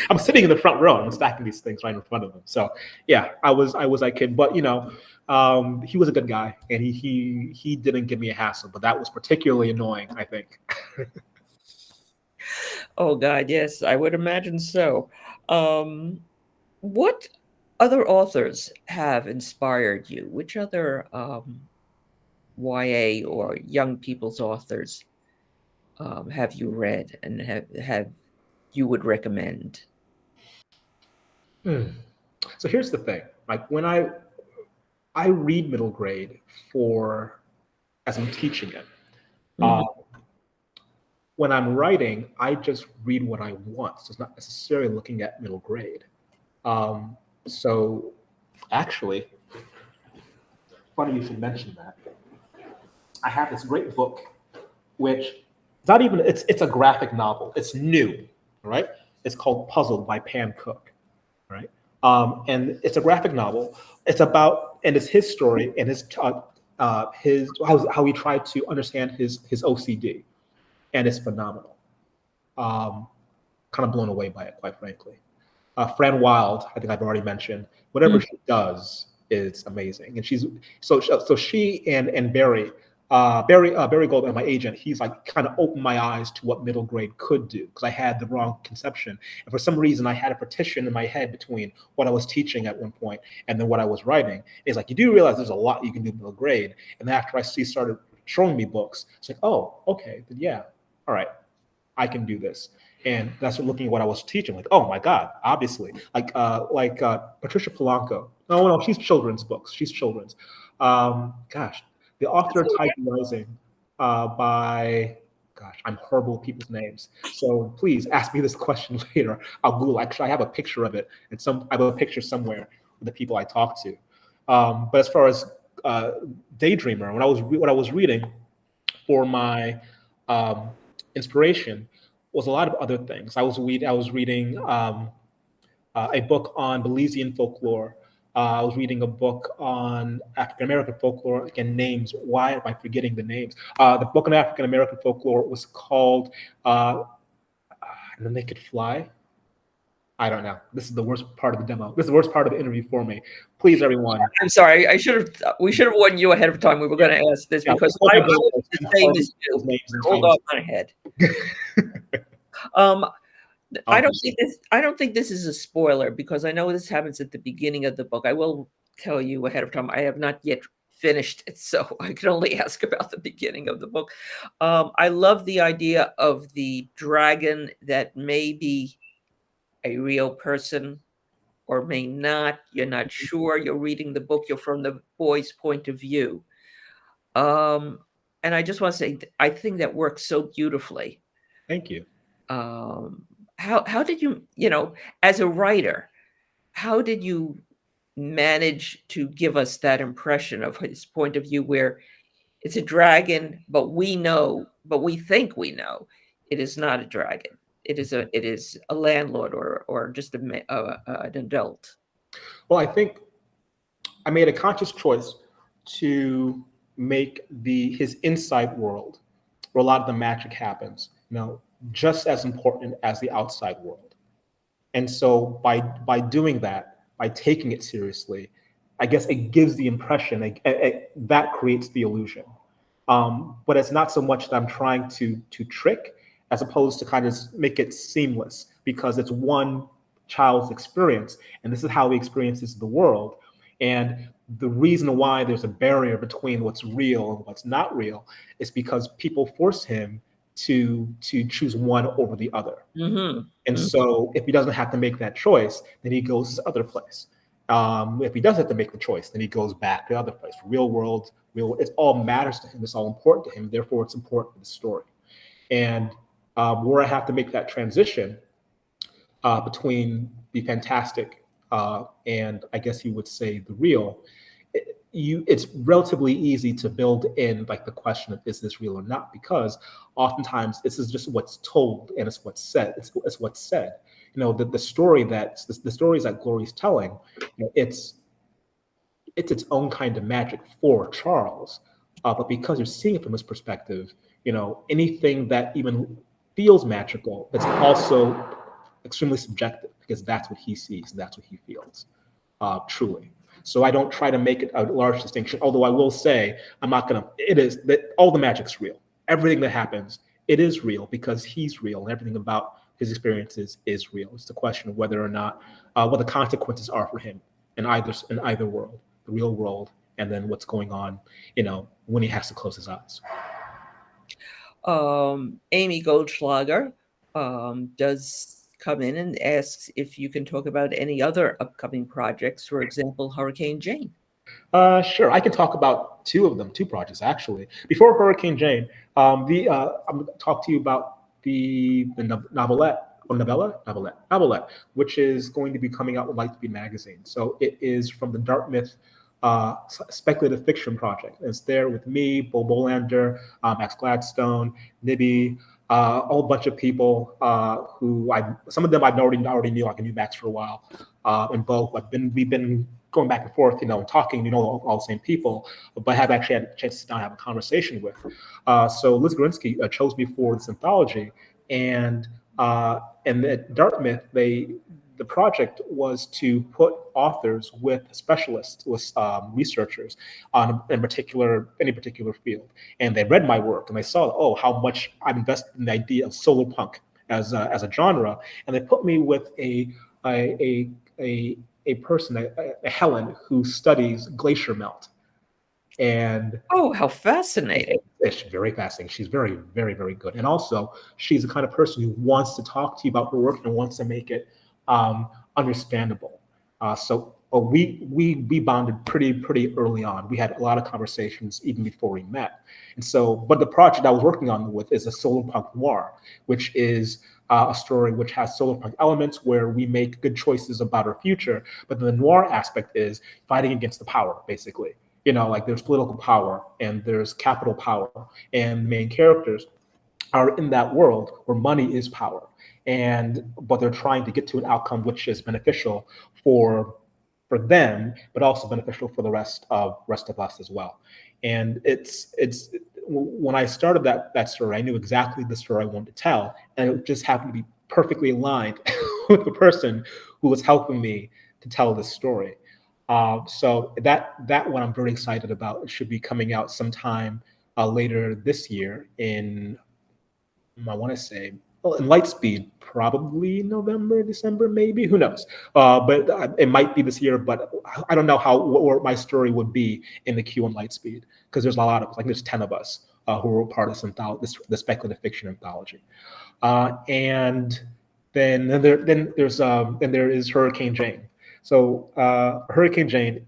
I'm sitting in the front row and I'm stacking these things right in front of him. So yeah, I was that kid, but he was a good guy, and he didn't give me a hassle, but that was particularly annoying, I think. Oh God, yes, I would imagine so. Um, what other authors have inspired you? Which other YA or young people's authors have you read and have you would recommend? Hmm. So here's the thing: like when I read middle grade for as I'm teaching it. Uh, Mhm. when I'm writing, I just read what I want. So it's not necessarily looking at middle grade. So actually, funny you should mention that. I have this great book, which it's not even it's a graphic novel. It's new, right? It's called Puzzled by Pam Cook, right? And it's a graphic novel. It's his story and his how he tried to understand his OCD, and it's phenomenal. Um, Kind of blown away by it, quite frankly. Fran Wild, I think I've already mentioned. Whatever Mm. she does is amazing, and she and Barry Goldman, my agent, he's like kind of opened my eyes to what middle grade could do, because I had the wrong conception, and for some reason I had a partition in my head between what I was teaching at one point and then what I was writing. It's like you do realize there's a lot you can do in middle grade, and then after he started showing me books, it's like, oh, okay, then yeah, all right, I can do this. And that's looking at what I was teaching, like, oh my God, obviously, like Patricia Polanco. No, she's children's books. She's children's. Gosh, the author That's of okay. Tiger Rising, by gosh, I'm horrible with people's names. So please ask me this question later. I'll Google. Actually, I have a picture of it, and I have a picture somewhere of the people I talk to. But as far as Daydreamer, what I was reading for my inspiration was a lot of other things. I was reading a book on Belizean folklore. I was reading a book on African American folklore. Again, names. Why am I forgetting the names? The book on African American folklore was called "The Naked Fly." I don't know. This is the worst part of the demo. This is the worst part of the interview for me. Please, everyone. I'm sorry. We should have warned you ahead of time. We were going to ask this because I was the same as you. Hold off my head. I don't think this is a spoiler because I know this happens at the beginning of the book. I will tell you ahead of time. I have not yet finished it, so I can only ask about the beginning of the book. I love the idea of the dragon that may be a real person or may not. You're not sure. You're reading the book. You're from the boy's point of view. And I just want to say, I think that works so beautifully. Thank you. How did you, as a writer, how did you manage to give us that impression of his point of view where it's a dragon, but we think we know it is not a dragon. It is a landlord or just an adult. Well, I think I made a conscious choice to make his inside world, where a lot of the magic happens, just as important as the outside world. And so by doing that, by taking it seriously, I guess it gives the impression that creates the illusion. But it's not so much that I'm trying to trick, as opposed to kind of make it seamless, because it's one child's experience, and this is how he experiences the world. And the reason why there's a barrier between what's real and what's not real is because people force him to choose one over the other. Mm-hmm. And so if he doesn't have to make that choice, then he goes to this other place. If he does have to make the choice, then he goes back to the other place. Real world, it all matters to him. It's all important to him. Therefore, it's important for the story. And where I have to make that transition between the fantastic and I guess you would say the real, it's relatively easy to build in like the question of is this real or not, because oftentimes this is just what's told and it's what's said. It's what's said. The stories that Glory's telling, it's its own kind of magic for Charles. But because you're seeing it from his perspective, anything that even feels magical, it's also extremely subjective because that's what he sees and that's what he feels, truly. So I don't try to make it a large distinction, although I will say it is that all the magic's real. Everything that happens, it is real because he's real and everything about his experiences is real. It's the question of whether or not, what the consequences are for him in either world, the real world, and then what's going on, when he has to close his eyes. Amy Goldschlager does come in and asks if you can talk about any other upcoming projects, for example, Hurricane Jane. Sure, I can talk about two projects actually. Before Hurricane Jane, I'm going to talk to you about the novelette, which is going to be coming out with Lightspeed magazine. So it is from the Dartmouth speculative fiction project. It's there with me, Bo Bolander, Max Gladstone, Nibby, a whole bunch of people who some of them I already knew. I knew Max for a while, and Bo. We've been going back and forth, talking, all the same people, but have actually had a chance to sit down and have a conversation with. So Liz Gorinsky chose me for this anthology, and at Dartmouth, the project was to put authors with specialists, with researchers on any particular field, and they read my work and they saw how much I'm invested in the idea of solar punk as a genre, and they put me with a person, a Helen, who studies glacier melt. And how fascinating! It's very fascinating. She's very, very, very good, and also she's the kind of person who wants to talk to you about her work and wants to make it understandable. So well, we bonded pretty early on. We had a lot of conversations even before we met. And so, but the project I was working on with is a solar punk noir, which is a story which has solar punk elements where we make good choices about our future. But the noir aspect is fighting against the power, basically. Like there's political power and there's capital power, and the main characters are in that world where money is power, but they're trying to get to an outcome which is beneficial for them, but also beneficial for the rest of us as well. And it's when I started that story, I knew exactly the story I wanted to tell, and it just happened to be perfectly aligned with the person who was helping me to tell this story. So that one I'm very excited about. It should be coming out sometime later this year in, I want to say, well, in Lightspeed, probably November, December, maybe. Who knows? But it might be this year. But I don't know what my story would be in the queue on Lightspeed, because there's a lot of, like, there's 10 of us who were part of the speculative fiction anthology. And then there is Hurricane Jane. So Hurricane Jane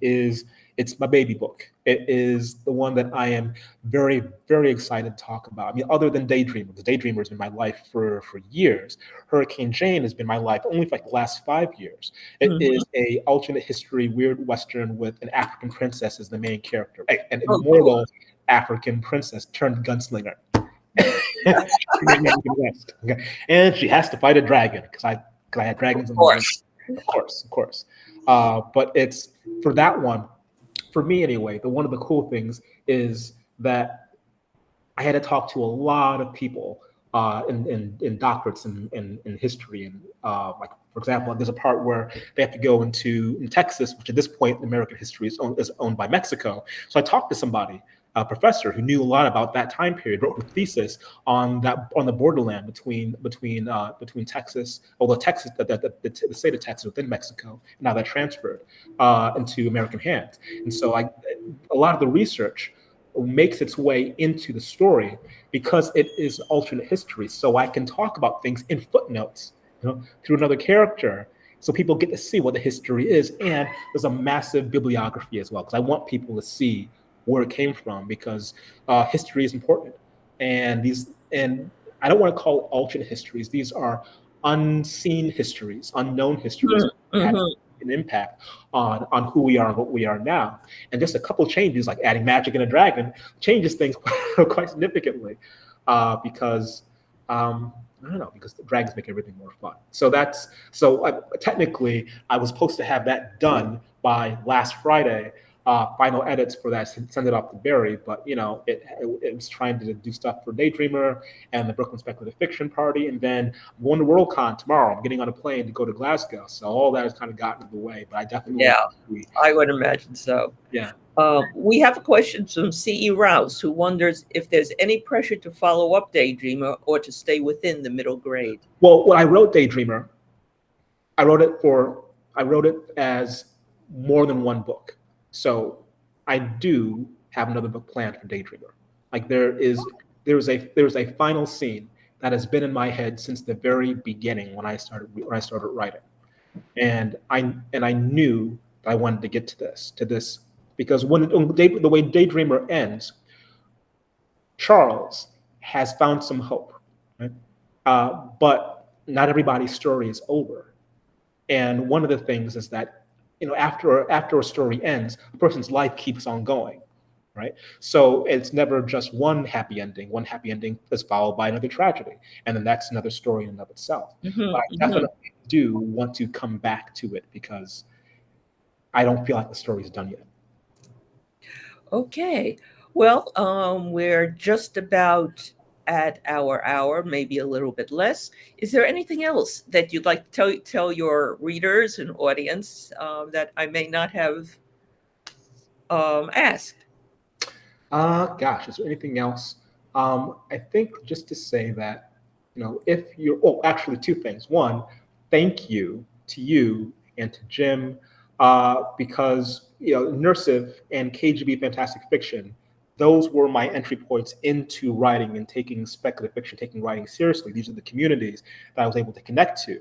it's my baby book. It is the one that I am very, very excited to talk about. I mean, other than Daydreamer, because Daydreamer has been my life for years. Hurricane Jane has been my life only for like the last 5 years. It is a alternate history weird Western with an African princess as the main character, an immortal African princess turned gunslinger. Okay. And she has to fight a dragon because I had dragons in the world. Of course. But it's for that one, for me anyway, one of the cool things is that I had to talk to a lot of people in doctorates in history, and like, for example, there's a part where they have to go in Texas, which at this point American history is owned by Mexico. So I talked to somebody, a professor who knew a lot about that time period, wrote a thesis on the borderland between Texas, although Texas, the state of Texas within Mexico, now that transferred into American hands. And so a lot of the research makes its way into the story because it is alternate history. So I can talk about things in footnotes, through another character, so people get to see what the history is. And there's a massive bibliography as well, because I want people to see where it came from, because history is important. And I don't want to call it alternate histories. These are unseen histories, unknown histories, had an impact on who we are and what we are now. And just a couple changes, like adding magic and a dragon, changes things quite significantly, because I don't know, because the dragons make everything more fun. So technically I was supposed to have that done by last Friday. Final edits for that, send it off to Barry, but it was trying to do stuff for Daydreamer and the Brooklyn Speculative Fiction Party, and then I'm going to Worldcon tomorrow. I'm getting on a plane to go to Glasgow, so all that has kind of gotten in the way. But I definitely I would imagine so. Yeah. We have a question from C.E. Rouse, who wonders if there's any pressure to follow up Daydreamer or to stay within the middle grade. Well, when I wrote Daydreamer, I wrote it as more than one book. So I do have another book planned for Daydreamer. Like there is a final scene that has been in my head since the very beginning when I started writing, and I knew that I wanted to get to this because the way Daydreamer ends, Charles has found some hope, right? But not everybody's story is over, and one of the things is that after a story ends, a person's life keeps on going, right? So it's never just one happy ending. One happy ending is followed by another tragedy, and then that's another story in and of itself. But I definitely do want to come back to it because I don't feel like the story's done yet. Okay. Well, we're just about at our hour, maybe a little bit less. Is there anything else that you'd like to tell your readers and audience that I may not have asked? Gosh, is there anything else? I think just to say that, if you're, actually two things. One, thank you to you and to Jim, because, NYRSF and KGB Fantastic Fiction, those were my entry points into writing and taking speculative fiction, taking writing seriously. These are the communities that I was able to connect to.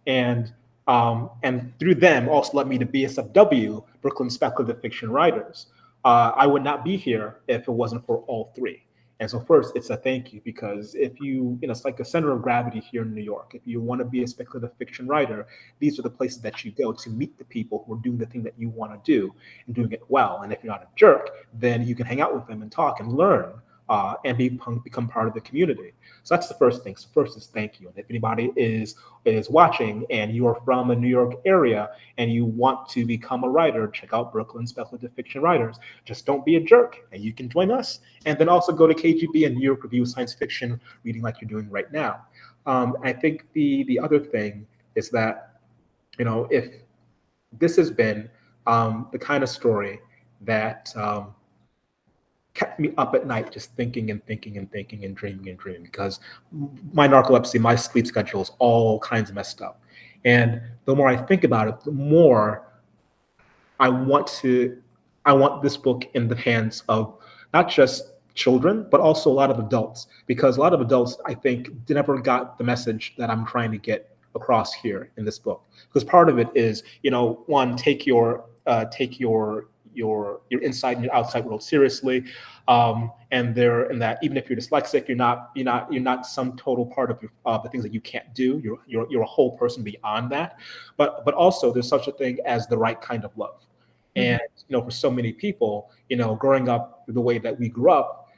And and through them also led me to BSFW, Brooklyn Speculative Fiction Writers. I would not be here if it wasn't for all three. And so first, it's a thank you, because if it's like a center of gravity here in New York. If you want to be a speculative fiction writer, these are the places that you go to meet the people who are doing the thing that you want to do and doing it well. And if you're not a jerk, then you can hang out with them and talk and learn, and become part of the community. So that's the first thing. So first is thank you. And if anybody is watching and you are from the New York area and you want to become a writer, check out Brooklyn Speculative Fiction Writers. Just don't be a jerk, and you can join us. And then also go to KGB and New York Review of Science Fiction reading like you're doing right now. I think the other thing is that, if this has been the kind of story that kept me up at night just thinking and thinking and thinking and dreaming, because my narcolepsy, my sleep schedule is all kinds of messed up. And the more I think about it, the more I want this book in the hands of not just children, but also a lot of adults, because a lot of adults, I think, never got the message that I'm trying to get across here in this book. Because part of it is, one, take your inside and your outside world seriously, and that even if you're dyslexic, you're not some total part of the things that you can't do. You're a whole person beyond that. But also there's such a thing as the right kind of love. And for so many people, growing up the way that we grew up,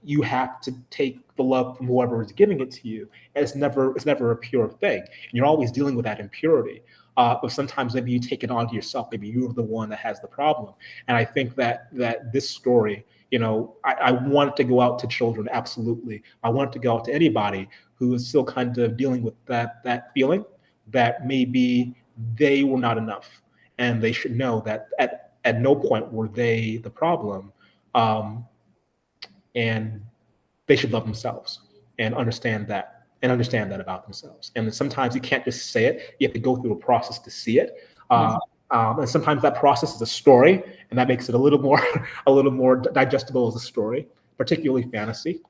you have to take the love from whoever is giving it to you. And it's never a pure thing. And you're always dealing with that impurity. But sometimes maybe you take it onto yourself. Maybe you're the one that has the problem. And I think that this story, I want it to go out to children, absolutely. I want it to go out to anybody who is still kind of dealing with that feeling that maybe they were not enough. And they should know that at no point were they the problem. And they should love themselves and understand that about themselves. And sometimes you can't just say it. You have to go through a process to see it. And sometimes that process is a story, and that makes it a little more digestible as a story, particularly fantasy.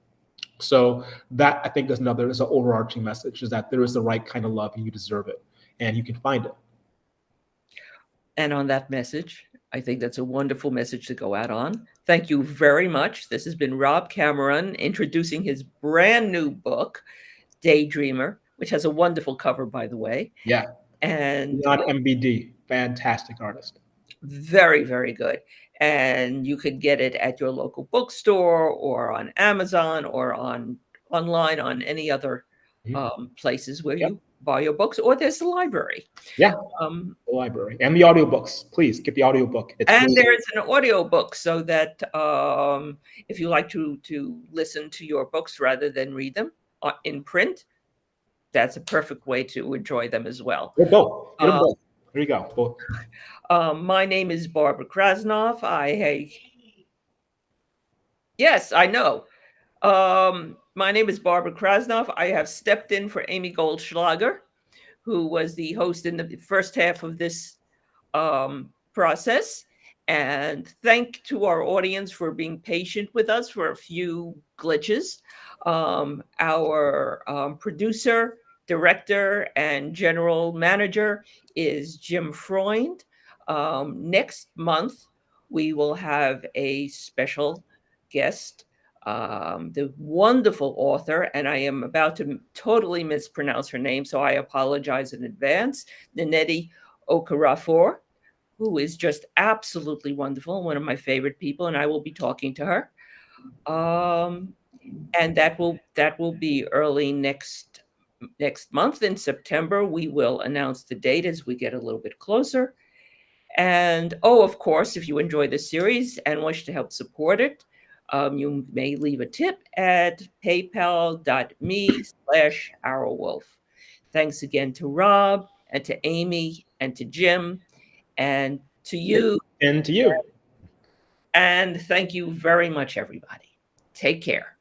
So that, I think, is an overarching message, is that there is the right kind of love and you deserve it, and you can find it. And on that message, I think that's a wonderful message to go out on. Thank you very much. This has been Rob Cameron introducing his brand new book, Daydreamer, which has a wonderful cover, by the way. Yeah. And not MBD, fantastic artist. Very, very good. And you could get it at your local bookstore or on Amazon or online on any other places where you buy your books, or there's the library. Yeah, the library and the audiobooks. Please get the audiobook. And there's an audiobook, so that if you like to listen to your books rather than read them in print, that's a perfect way to enjoy them as well. Both. There you go. Both. My name is Barbara Krasnov. Yes, I know. My name is Barbara Krasnov. I have stepped in for Amy Goldschlager, who was the host in the first half of this process. And thank to our audience for being patient with us for a few glitches. Our producer, director, and general manager is Jim Freund. Next month, we will have a special guest, the wonderful author, and I am about to totally mispronounce her name, so I apologize in advance, Nnedi Okorafor, who is just absolutely wonderful, one of my favorite people, and I will be talking to her. And that will be early next month in September. We will announce the date as we get a little bit closer. And of course, if you enjoy this series and wish to help support it, you may leave a tip at paypal.me/OurWolf. Thanks again to Rob and to Amy and to Jim and to you. And to you. And thank you very much, everybody. Take care.